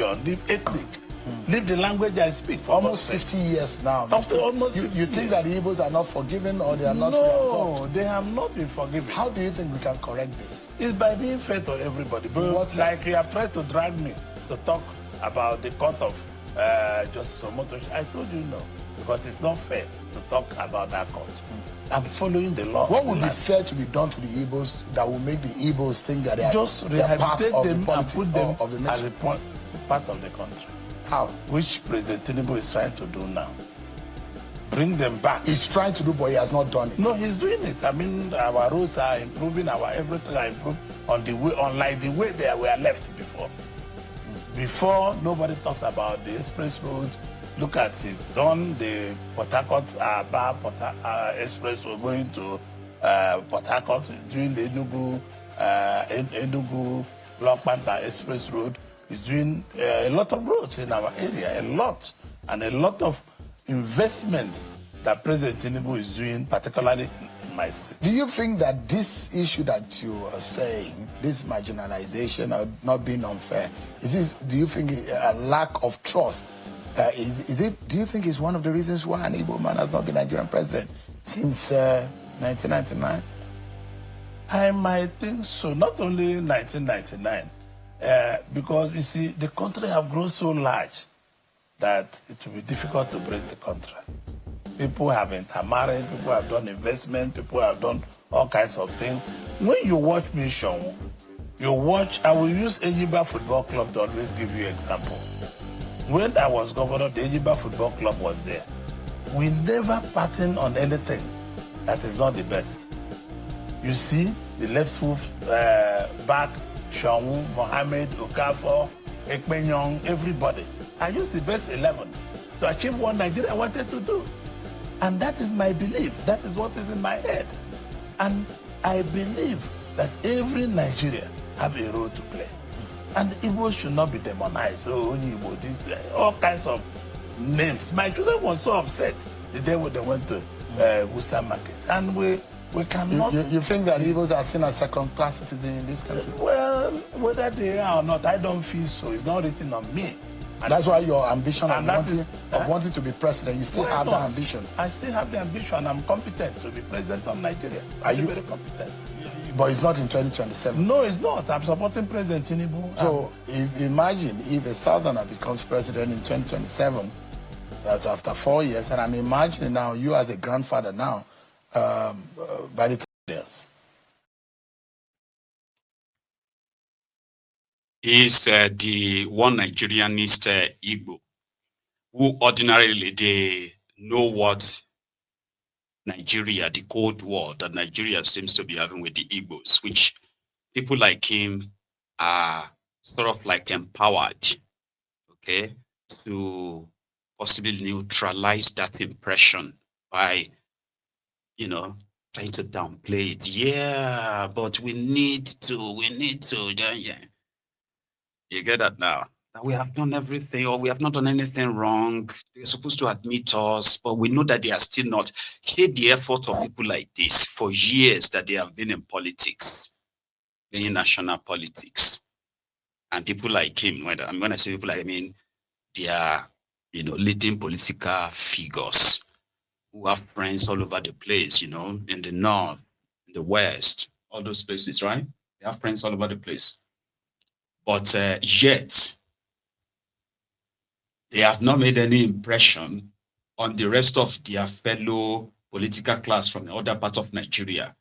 religion, leave ethnic, leave the language I speak. For almost 50 years now. After almost you think that the Igbos are not forgiven or they are not No, they have not been forgiven. How do you think we can correct this? It's by being fair to everybody. But like you have tried to drag me to talk about the court of Justice Omotochi, I told you no, because it's not fair to talk about that court. I'm following the law. What would be fair to be done to the Igbos that will make the Igbos think that they are just rehabilitate them and put them as a part of the country? How? Which President Tinubu is trying to do now. Bring them back. He's trying to do, but he has not done it. No, he's doing it. I mean, our roads are improving, our everything are improved on the way, unlike the way they were left before. Before, nobody talks about the express road. Look at it. Done the Port Harcourt express road going to Port Harcourt, doing the Enugu Black Panther express road. Is doing a lot of roads in our area, a lot, and a lot of investments that President Tinubu is doing, particularly in my state. Do you think that this issue that you are saying, this marginalization or not being unfair, do you think a lack of trust? Do you think it's one of the reasons why an Igbo man has not been Nigerian president since 1999? I might think so. Not only 1999, because you see, the country have grown so large that it will be difficult to break the country. People have intermarried, people have done investment, people have done all kinds of things. When you watch Mission, you watch, I will use Ejiba Football Club to always give you example. When I was governor, the Ejiba Football Club was there. We never pattern on anything that is not the best. You see, the left foot back, Shawu, Mohammed, Okafor, Ekpenyong, everybody. I used the best 11 to achieve what Nigeria wanted to do. And that is my belief. That is what is in my head. And I believe that every Nigerian have a role to play. And Igbo should not be demonized. Oh, Igbo, this, all kinds of names. My children were so upset the day when they went to Wusa Market. And we cannot... You think that Igbos are seen as second-class citizens in this country? Well, whether they are or not, I don't feel so. It's not written on me. And that's why your ambition of wanting to be president, you still have that ambition. I still have the ambition. I'm competent to be president of Nigeria. Are you very competent? But it's not in 2027. No, it's not. I'm supporting President Tinubu. So imagine if a southerner becomes president in 2027, that's after 4 years, and I'm imagining now you as a grandfather now, by the time... Yes. Is the one Nigerianist Igbo, who ordinarily they know what Nigeria, the Cold War that Nigeria seems to be having with the Igbos, which people like him are sort of like empowered, okay, to possibly neutralize that impression by, you know, trying to downplay it. Yeah, but we need to, yeah. You get that now? That we have done everything, or we have not done anything wrong. They're supposed to admit us, but we know that they are still not. Hate the effort of people like this for years that they have been in politics, in national politics. And people like him, when I say people like, I mean, they are, you know, leading political figures who have friends all over the place, you know, in the north, in the west, all those places, right? They have friends all over the place. But yet, they have not made any impression on the rest of their fellow political class from the other part of Nigeria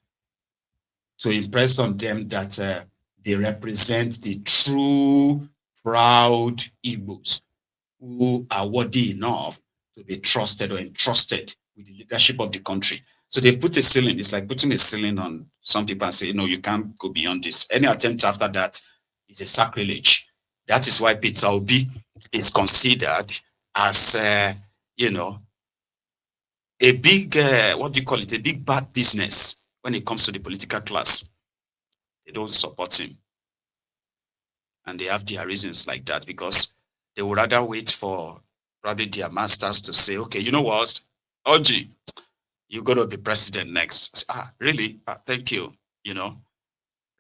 to impress on them that they represent the true, proud Igbos who are worthy enough to be trusted or entrusted with the leadership of the country. So they put a ceiling. It's like putting a ceiling on some people and say, no, you can't go beyond this. Any attempt after that is a sacrilege. That is why Peter Obi is considered as, you know, a big, what do you call it, a big bad business when it comes to the political class. They don't support him. And they have their reasons like that because they would rather wait for probably their masters to say, okay, you know what, Orji, you're going to be president next. Ah, really? Ah, thank you, you know.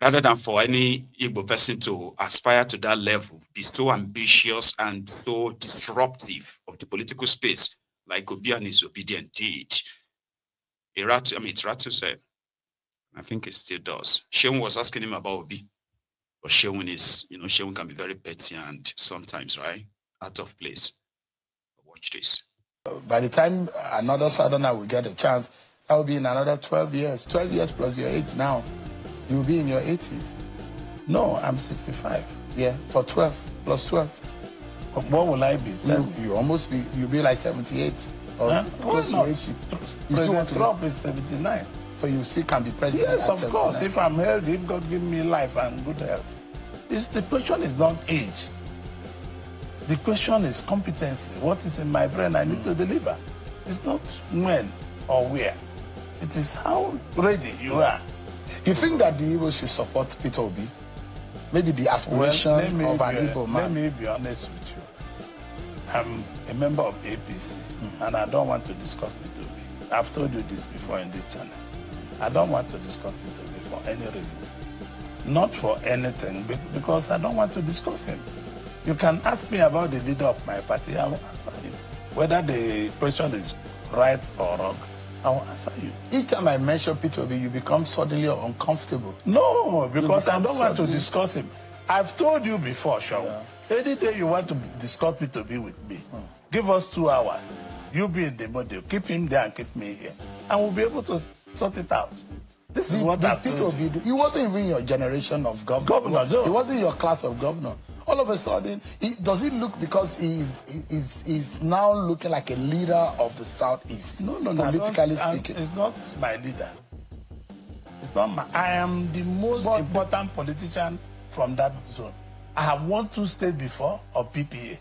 rather than for any Igbo person to aspire to that level, be so ambitious and so disruptive of the political space, like Obi and his obedient did. It rattles them. I think it still does. Sheun was asking him about Obi. But Sheun is, Sheun can be very petty and sometimes, right, out of place. Watch this. By the time another Southerner will get a chance, that will be in another 12 years. 12 years plus your age now. You'll be in your 80s. No, I'm 65. Yeah, for 12 plus 12. What will I be? You'll be like 78 or close to 80. President Trump is 79. So you still can be president. Yes, of course. If I'm healthy, if God give me life and good health. The question is not age. The question is competency. What is in my brain I need to deliver? It's not when or where. It is how ready you are. You think that the Igbo should support Peter Obi? Maybe the aspiration of an Igbo man. Let me be honest with you. I'm a member of APC, and I don't want to discuss Peter Obi. I've told you this before in this channel. I don't want to discuss Peter Obi for any reason. Not for anything, because I don't want to discuss him. You can ask me about the leader of my party, I will answer you. Whether the question is right or wrong, I will answer you. Each time I mention Peter Obi, you become suddenly uncomfortable. No, because I don't want to discuss him. I've told you before, Sean. Yeah. Any day you want to discuss Peter Obi with me, give us 2 hours. You be in the model. Keep him there and keep me here. And we'll be able to sort it out. This is what Peter Obi do. He wasn't even your generation of governor. No. He wasn't your class of governor. All of a sudden, does he look, because he's now looking like a leader of the Southeast? No, politically speaking. It's not my leader. It's not I am the most important politician from that zone. I have won 2 states before of PPA.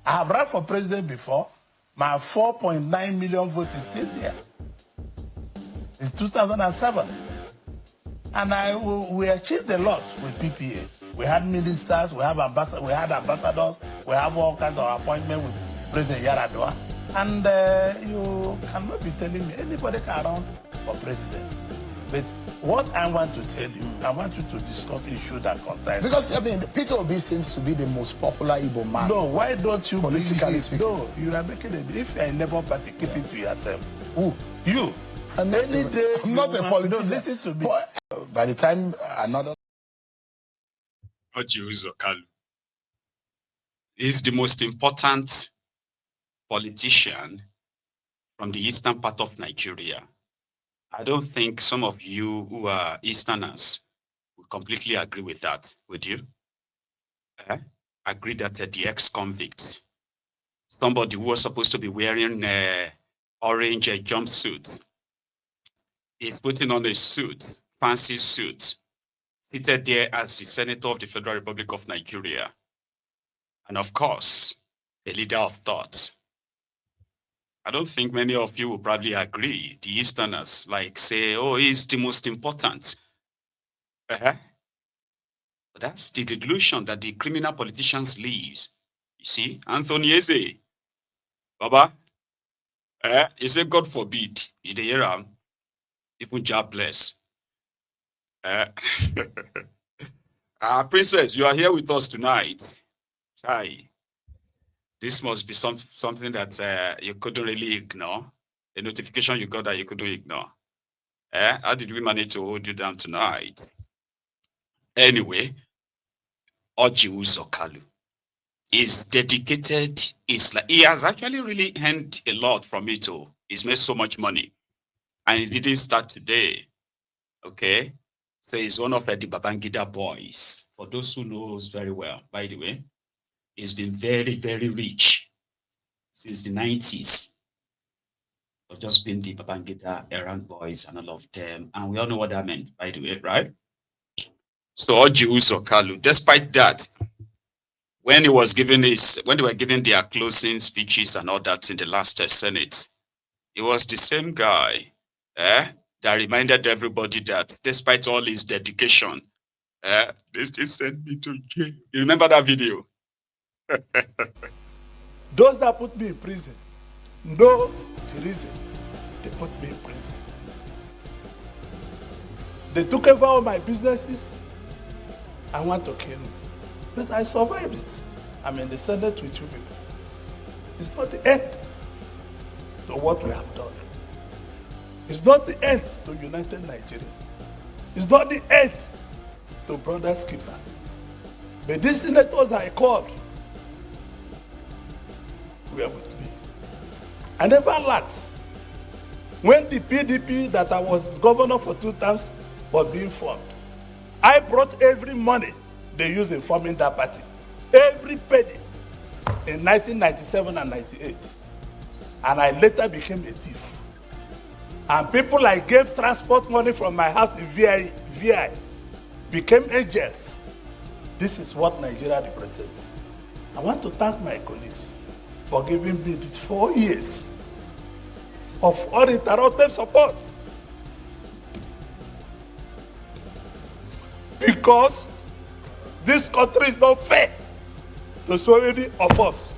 I have run for president before. My 4.9 million vote is still there. It's 2007. And we achieved a lot with PPA. We had ministers, we had ambassadors, we have all kinds of appointments with President Yaradua. And you cannot be telling me anybody can run for president. But what I want to tell you, I want you to discuss issues that concern. Because Peter Obi seems to be the most popular Igbo man. No, why don't you politically speaking? No, you are making it. If you're a Labour Party, keep it to yourself. Who? You. I'm not a politician. No, listen to me. By the time another Orji Kalu is the most important politician from the eastern part of Nigeria. I don't think some of you who are Easterners will completely agree with that, would you? Agree that the ex-convicts, somebody who was supposed to be wearing orange jumpsuit, is putting on a suit, fancy suit, seated there as the Senator of the Federal Republic of Nigeria. And of course, a leader of thought. I don't think many of you will probably agree, the Easterners, like say, oh, he's the most important. But that's the delusion that the criminal politicians live. You see, Anthony Eze, Baba, he said, God forbid, in the era, even job bless. Princess, you are here with us tonight. Hi. This must be something that you couldn't really ignore. A notification you got that you couldn't ignore. How did we manage to hold you down tonight? Anyway, Orji Kalu is dedicated. He has actually really earned a lot from it. He's made so much money. And it didn't start today. Okay? So he's one of the Babangida boys. For those who knows very well, by the way, he's been very, very rich since the 90s. I've just been the Babangida errand boys and all of them. And we all know what that meant, by the way, right? So Orji Kalu, despite that, when they were giving their closing speeches and all that in the last Senate, it was the same guy that reminded everybody that despite all his dedication, they still sent me to jail. You remember that video? Those that put me in prison know the reason they put me in prison. They took over all my businesses. I want to kill me. But I survived it. I'm in the Senate with you people. It's not the end to what we have done. It's not the end to United Nigeria. It's not the end to Brother Skipper. But these senators I called were with me. I never lacked. When the PDP that I was governor for 2 terms was being formed, I brought every money they used in forming that party. Every penny in 1997 and 98. And I later became a thief. And people I gave transport money from my house in VI became agents. This is what Nigeria represents. I want to thank my colleagues for giving me these 4 years of uninterrupted support. Because this country is not fair to so many of us.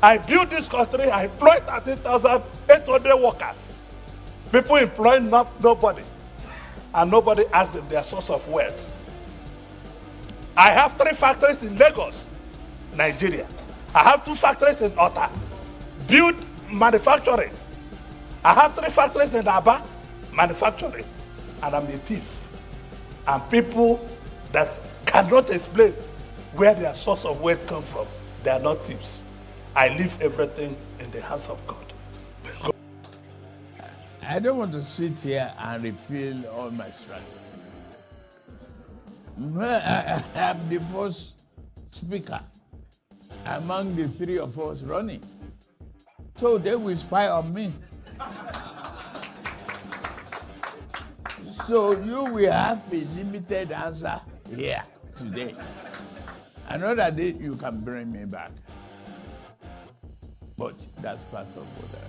I built this country, I employed 13,800 workers. People employing nobody. And nobody asked them their source of wealth. I have 3 factories in Lagos, Nigeria. I have 2 factories in Ota, build manufacturing. I have 3 factories in Abia, manufacturing. And I'm a thief. And people that cannot explain where their source of wealth comes from, they are not thieves. I leave everything in the hands of God. I don't want to sit here and refill all my strategy. I am the first speaker among the 3 of us running. So they will spy on me. So you will have a limited answer here today. Another day you can bring me back. But that's part of what I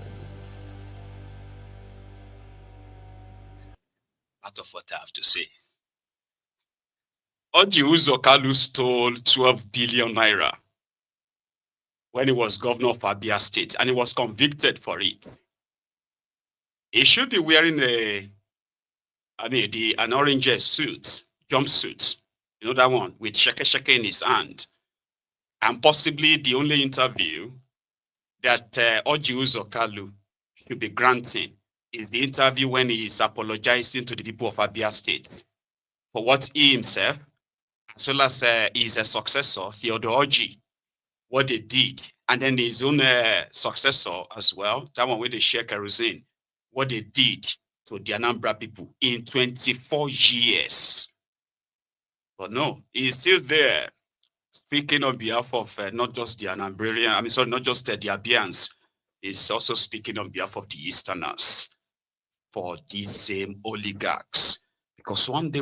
do. Part of what I have to say. Orji Kalu stole 12 billion naira when he was governor of Abia State, and he was convicted for it. He should be wearing an orange suit, jumpsuit, you know that one, with sheke in his hand. And possibly the only interview that Orji Kalu should be granting is the interview when he is apologizing to the people of Abia State for what he himself, as well as his successor, Theodore Orji, what they did, and then his own successor as well, that one where they share kerosene, what they did to the Anambra people in 24 years. But no, he's still there, speaking on behalf of not just the Anambrarian, not just the Abians, he's also speaking on behalf of the Easterners for these same oligarchs. Because one day,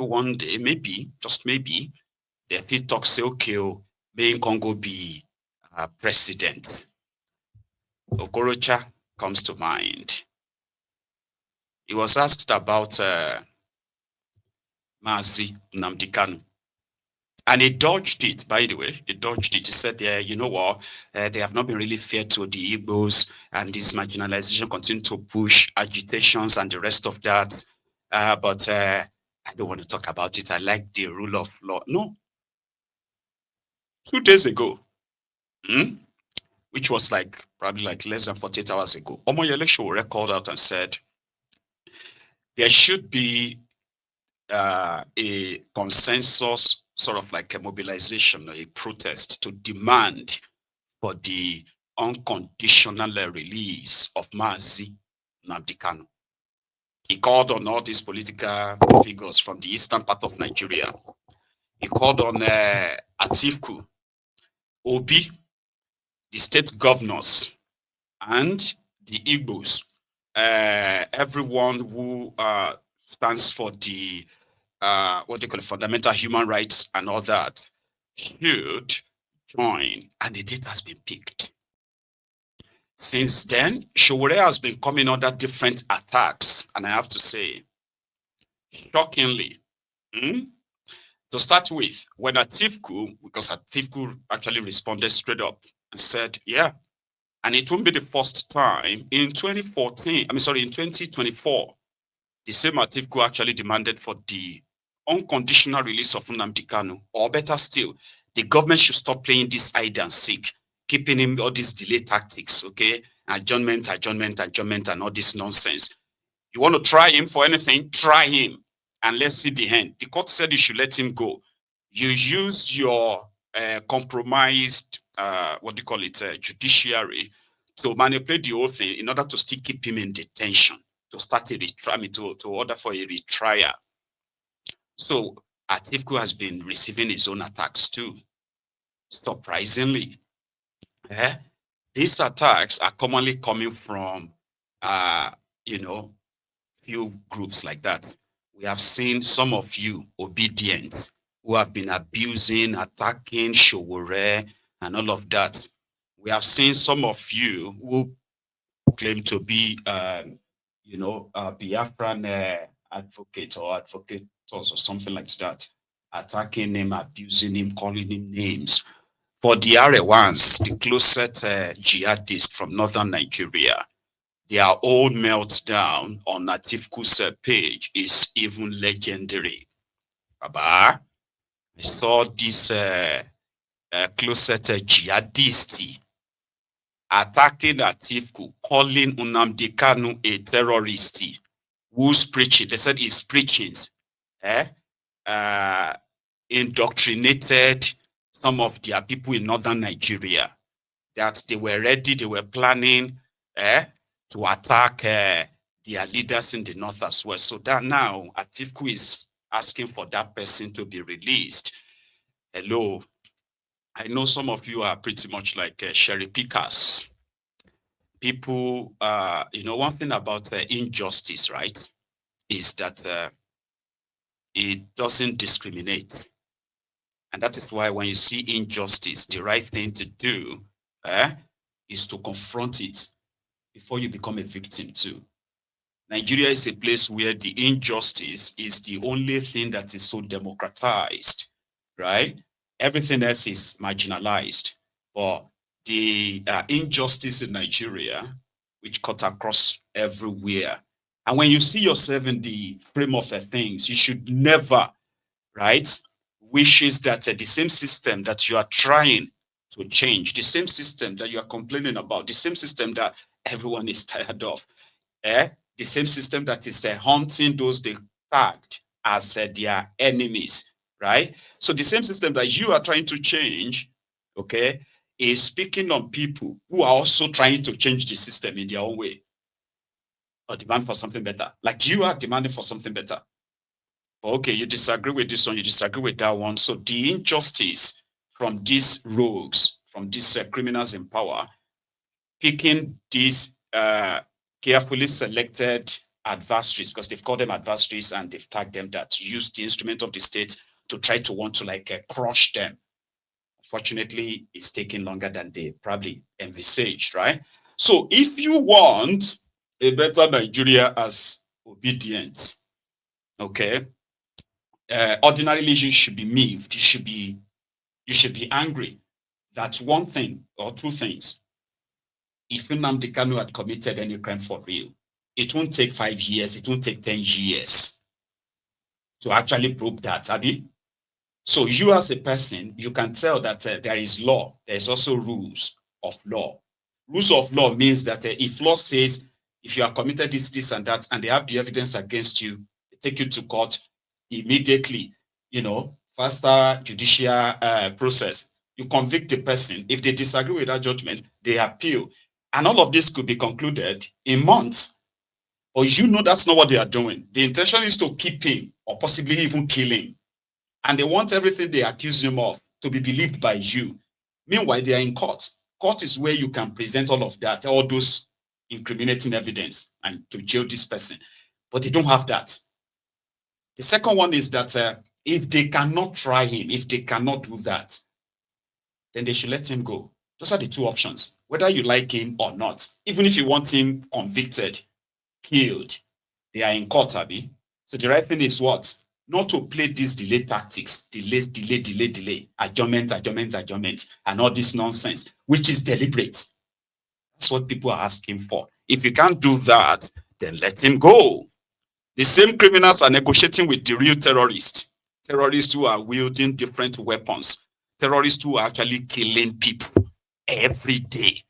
maybe, just maybe, the fit talk say, okay, may Congo be president. Okorocha comes to mind. He was asked about Mazi Nnamdi Kanu. And he dodged it, by the way. He dodged it. He said, you know what? They have not been really fair to the Igbos, and this marginalization continue to push agitations and the rest of that. But I don't want to talk about it. I like the rule of law. No. 2 days ago, which was probably less than 48 hours ago, Omoyele Sowore called out and said, there should be a consensus, sort of like a mobilization, a protest to demand for the unconditional release of Mazi Nnamdi Kanu. He called on all these political figures from the eastern part of Nigeria. He called on Atiku, Obi, the state governors, and the Igbos, everyone who stands for the what they call it, fundamental human rights and all that, should join, and the date has been picked. Since then, Sowore has been coming under different attacks, and I have to say, shockingly, to start with, when Atiku, because Atiku actually responded straight up and said, yeah, and it won't be the first time in 2024, the same Atiku actually demanded for the unconditional release of Nnamdi Kanu, or better still, the government should stop playing this hide and seek, keeping him all these delay tactics, okay? Adjournment, and all this nonsense. You want to try him for anything? Try him, and let's see the end. The court said you should let him go. You use your compromised, judiciary to manipulate the whole thing in order to still keep him in detention, to start a retrial, to order for a retrial. So Atiku has been receiving his own attacks too, surprisingly. These attacks are commonly coming from, few groups like that. We have seen some of you obedient who have been abusing, attacking Showore and all of that. We have seen some of you who claim to be, Biafran advocate or advocates or something like that, attacking him, abusing him, calling him names. For the Arewans, the closest jihadists from northern Nigeria, their own meltdown on Atifu's page is even legendary. Baba, I saw this closest jihadist attacking Atifu, calling Nnamdi Kanu a terrorist who's preaching. They said his preachings indoctrinated some of their people in northern Nigeria, that they were ready, they were planning to attack their leaders in the north as well. So that now Atiku is asking for that person to be released. Hello. I know some of you are pretty much like cherry pickers. People, one thing about injustice, right, is that it doesn't discriminate. And that is why when you see injustice, the right thing to do is to confront it before you become a victim too. Nigeria is a place where the injustice is the only thing that is so democratized, right? Everything else is marginalized. But the injustice in Nigeria, which cut across everywhere. And when you see yourself in the frame of things, you should never, right, wishes that the same system that you are trying to change, the same system that you are complaining about, the same system that everyone is tired of, the same system that is haunting those they tagged as their enemies, right? So the same system that you are trying to change, okay, is speaking on people who are also trying to change the system in their own way or demand for something better. Like you are demanding for something better. Okay, you disagree with this one, you disagree with that one. So the injustice from these rogues, from these criminals in power, picking these carefully selected adversaries, because they've called them adversaries and they've tagged them that use the instrument of the state to try to want to crush them. Unfortunately, it's taking longer than they probably envisaged, right? So if you want a better Nigeria as obedient, okay, ordinarily you should be moved. You should be angry. That's one thing or two things. If Nnamdi Kanu had committed any crime for real, it won't take 5 years, it won't take 10 years to actually prove that, Abi. So you as a person, you can tell that there is law. There's also rules of law. Rules of law means that if law says, if you have committed this, this, and that, and they have the evidence against you, they take you to court immediately, faster judicial process. You convict the person. If they disagree with that judgment, they appeal. And all of this could be concluded in months. But that's not what they are doing. The intention is to keep him or possibly even kill him. And they want everything they accuse him of to be believed by you. Meanwhile, they are in court. Court is where you can present all of that, all those incriminating evidence, and to jail this person. But they don't have that. The second one is that if they cannot try him, if they cannot do that, then they should let him go. Those are the two options, whether you like him or not. Even if you want him convicted, killed, they are in court, Abi. So the right thing is what? Not to play these delay tactics, delay, adjournment, and all this nonsense, which is deliberate. That's what people are asking for. If you can't do that, then let him go. The same criminals are negotiating with the real terrorists. terrorists who are wielding different weapons, terrorists who are actually killing people every day.